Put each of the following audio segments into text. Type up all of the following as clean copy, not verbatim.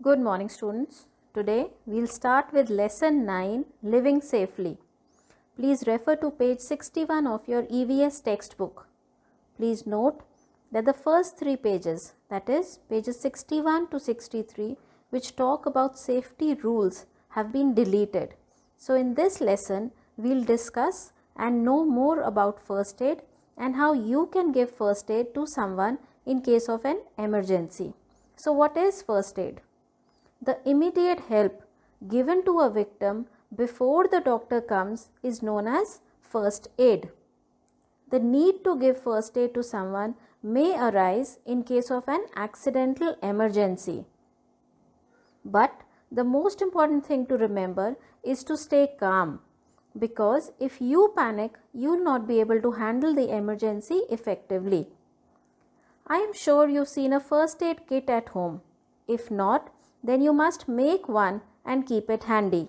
Good morning, students. Today we'll start with lesson 9, Living Safely. Please refer to page 61 of your EVS textbook. Please note that the first 3 pages, that is pages 61 to 63, which talk about safety rules, have been deleted. So in this lesson we'll discuss and know more about first aid and how you can give first aid to someone in case of an emergency. So what is first aid? The immediate help given to a victim before the doctor comes is known as first aid. The need to give first aid to someone may arise in case of an accidental emergency. But the most important thing to remember is to stay calm, because if you panic, you will not be able to handle the emergency effectively. I am sure you've seen a first aid kit at home. If not, then you must make one and keep it handy.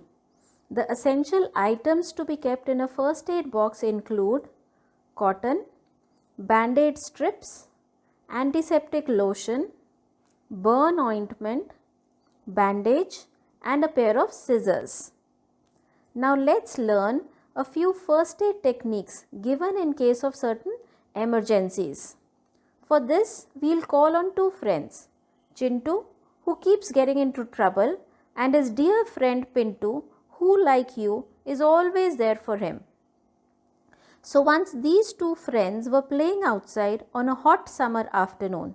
The essential items to be kept in a first aid box include cotton, band-aid strips, antiseptic lotion, burn ointment, bandage, and a pair of scissors. Now let's learn a few first aid techniques given in case of certain emergencies. For this, we'll call on 2 friends, Chintu, who keeps getting into trouble, and his dear friend Pintu, who, like you, is always there for him. So once these 2 friends were playing outside on a hot summer afternoon.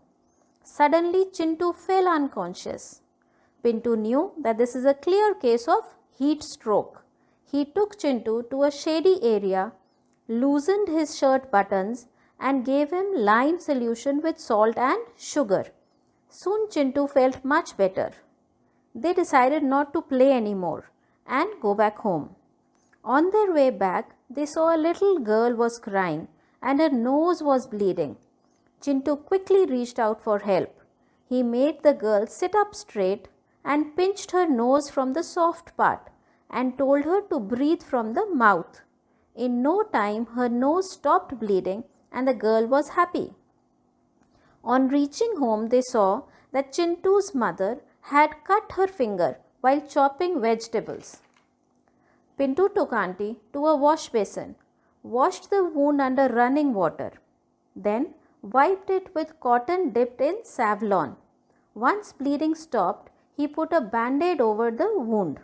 Suddenly Chintu fell unconscious. Pintu knew that this is a clear case of heat stroke. He took Chintu to a shady area, loosened his shirt buttons, and gave him lime solution with salt and sugar. Soon Chintu felt much better. They decided not to play anymore and go back home. On their way back, they saw a little girl was crying and her nose was bleeding. Chintu quickly reached out for help. He made the girl sit up straight and pinched her nose from the soft part and told her to breathe from the mouth. In no time, her nose stopped bleeding and the girl was happy. On reaching home, they saw that Chintu's mother had cut her finger while chopping vegetables. Pintu took auntie to a wash basin, washed the wound under running water, then wiped it with cotton dipped in Savlon. Once bleeding stopped, he put a band-aid over the wound.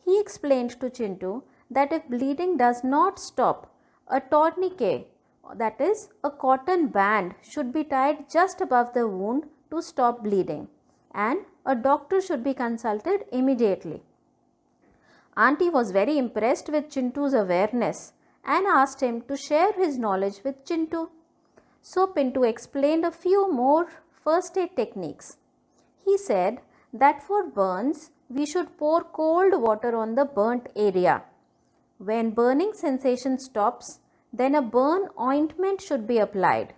He explained to Chintu that if bleeding does not stop, a tourniquet, that is, a cotton band, should be tied just above the wound to stop bleeding, and a doctor should be consulted immediately. Auntie was very impressed with Chintu's awareness and asked him to share his knowledge with Chintu. So Pintu explained a few more first aid techniques. He said that for burns, we should pour cold water on the burnt area. When burning sensation stops, then a burn ointment should be applied.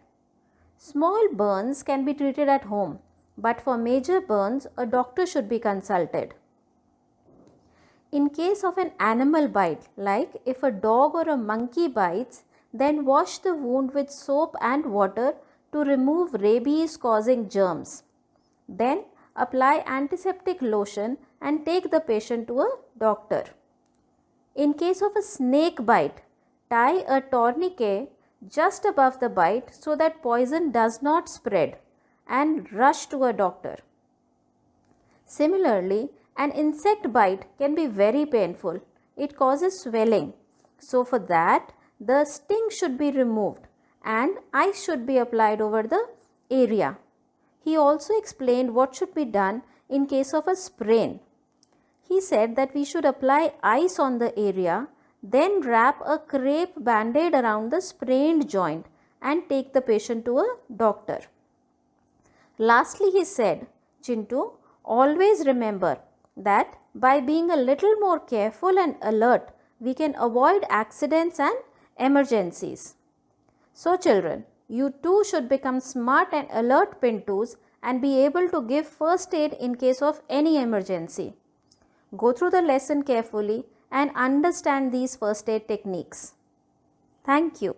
Small burns can be treated at home, but for major burns, a doctor should be consulted. In case of an animal bite, like if a dog or a monkey bites, then wash the wound with soap and water to remove rabies causing germs. Then apply antiseptic lotion and take the patient to a doctor. In case of a snake bite, tie a tourniquet just above the bite so that poison does not spread and rush to a doctor. Similarly, an insect bite can be very painful. It causes swelling. So for that, the sting should be removed and ice should be applied over the area. He also explained what should be done in case of a sprain. He said that we should apply ice on the area, then wrap a crepe band-aid around the sprained joint and take the patient to a doctor. Lastly, he said, Chintu, always remember that by being a little more careful and alert, we can avoid accidents and emergencies. So children, you too should become smart and alert Pintus and be able to give first aid in case of any emergency. Go through the lesson carefully and understand these first aid techniques. Thank you.